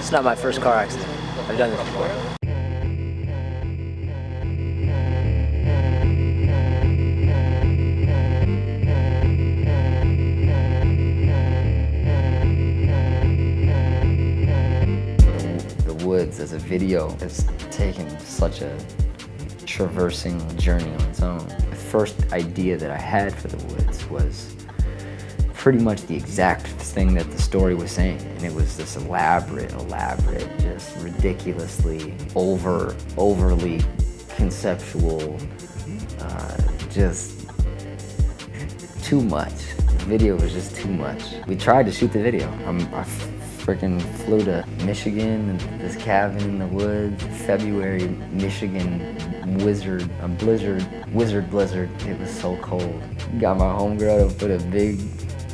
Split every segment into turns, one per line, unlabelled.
It's not my first car accident. I've done this before.
The Woods as a video has taken such a traversing journey on its own. The first idea that I had for The Woods was pretty much the exact thing that the story was saying, and it was this elaborate, just ridiculously overly conceptual, just too much. The video was just too much. We tried to shoot the video. I freaking flew to Michigan and this cabin in the woods, February, Michigan blizzard. It was so cold. Got my homegirl to put a big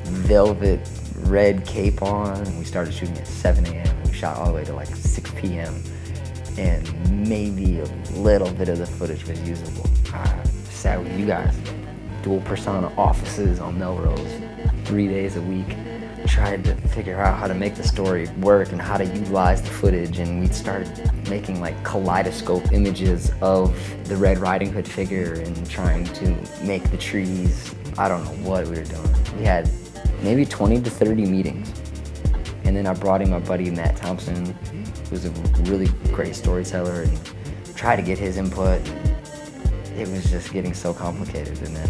velvet red cape on, and we started shooting at 7 a.m. We shot all the way to like 6 p.m. and maybe a little bit of the footage was usable. I sat with you guys, dual persona offices on Melrose, 3 days a week. Tried to figure out how to make the story work and how to utilize the footage, and we started making like kaleidoscope images of the Red Riding Hood figure and trying to make the trees. I don't know what we were doing. We had maybe 20 to 30 meetings, and then I brought in my buddy Matt Thompson, who's a really great storyteller, and tried to get his input. It was just getting so complicated, and then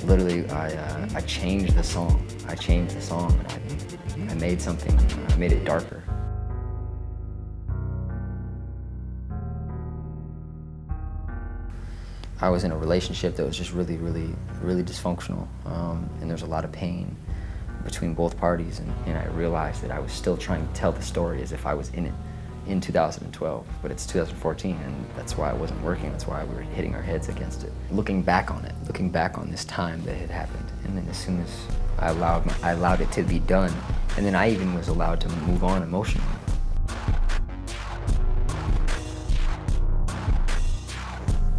literally I changed the song. And I made something, I made it darker. I was in a relationship that was just really dysfunctional, and there's a lot of pain between both parties, and I realized that I was still trying to tell the story as if I was in it in 2012, but it's 2014, and that's why it wasn't working. That's why we were hitting our heads against it. Looking back on this time that had happened, and then as soon as I allowed it to be done, and then I even was allowed to move on emotionally.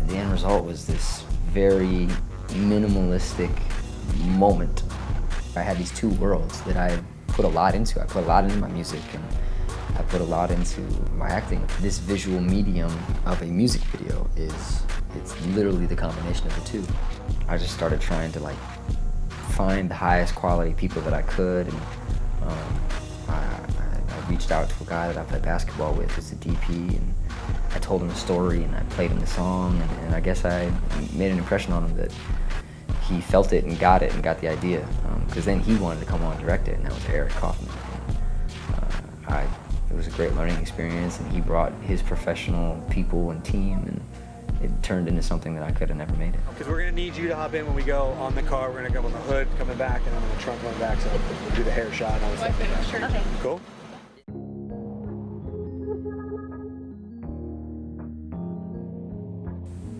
The end result was this very minimalistic moment. I had these two worlds that I put a lot into. I put a lot into my music, and I put a lot into my acting. This visual medium of a music video it's literally the combination of the two. I just started trying to like find the highest quality people that I could, and I reached out to a guy that I play basketball with, who's a DP, and I told him the story, and I played him the song, and I guess I made an impression on him that he felt it and got the idea, because then he wanted to come on and direct it, and that was Eric Kaufman. It was a great learning experience, and he brought his professional people and team, and it turned into something that I could have never made it.
Because we're going to need you to hop in when we go on the car. We're going to go on the hood coming back, and then on the trunk going back, so we'll do the hair shot and all this stuff.
Sure. Okay.
Cool?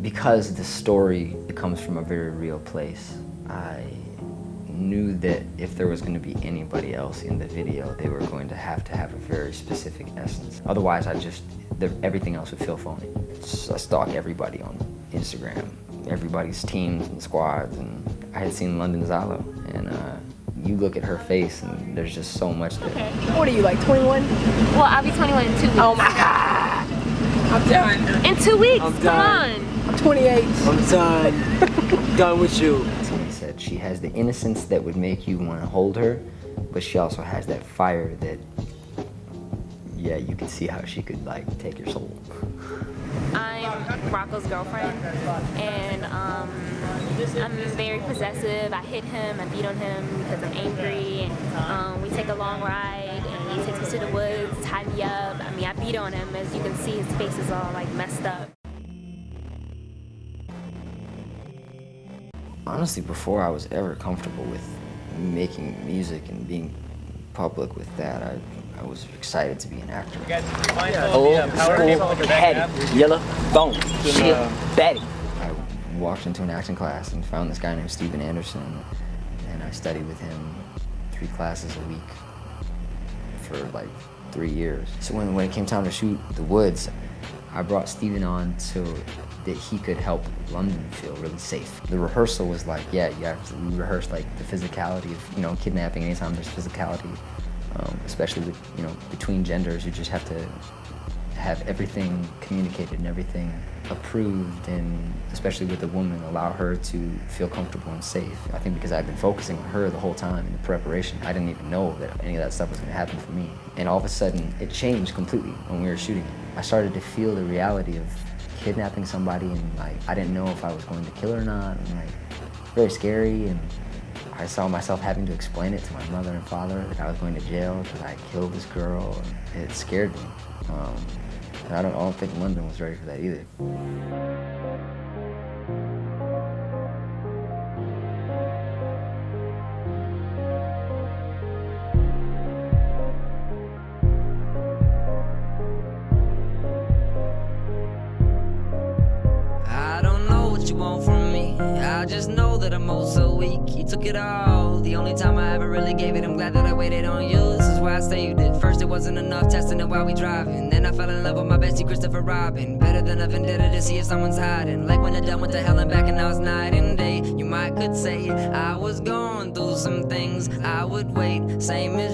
Because the story comes from a very real place, I knew that if there was going to be anybody else in the video, they were going to have a very specific essence. Otherwise, everything else would feel phony. I stalk everybody on Instagram, everybody's teams and squads, and I had seen London Zalo, and you look at her face, and there's just so much there.
Okay.
What are you, like 21?
Well, I'll be 21 in 2 weeks.
Oh my God! I'm done.
In 2 weeks?
I'm
Come
done.
on.
I'm 28.
I'm done. Done with you.
Somebody said she has the innocence that would make you want to hold her, but she also has that fire that, yeah, you can see how she could like take your soul.
I'm Rocco's girlfriend, and I'm very possessive. I hit him, I beat on him because I'm angry, and we take a long ride, and he takes me to the woods, tie me up. I mean, I beat on him. As you can see, his face is all like messed up.
Honestly, before I was ever comfortable with making music and being public with that, I was excited to be an actor.
Old school, heady, yellow, bone, shit, Betty.
I walked into an acting class and found this guy named Steven Anderson, and I studied with him 3 classes a week for like 3 years. So when it came time to shoot The Woods, I brought Steven on so that he could help London feel really safe. The rehearsal was like, we rehearsed like the physicality of, kidnapping anytime there's physicality. especially with, you know, between genders. You just have to have everything communicated and everything approved, and especially with a woman, allow her to feel comfortable and safe. I think because I've been focusing on her the whole time in the preparation, I didn't even know that any of that stuff was going to happen for me. And all of a sudden, it changed completely when we were shooting. I started to feel the reality of kidnapping somebody, and like I didn't know if I was going to kill her or not, and like very scary. And I saw myself having to explain it to my mother and father that I was going to jail because I killed this girl, and it scared me. And I don't think London was ready for that either.
I don't know what you want from me. I just know that I'm oh so weak. You took it all. The only time I ever really gave it, I'm glad that I waited on you. This is why I saved it. First it wasn't enough, testing it while we driving. Then I fell in love with my bestie Christopher Robin. Better than a vendetta to see if someone's hiding. Like when the done went to hell and back, and now it's night and day. You might could say I was going through some things. I would wait, same as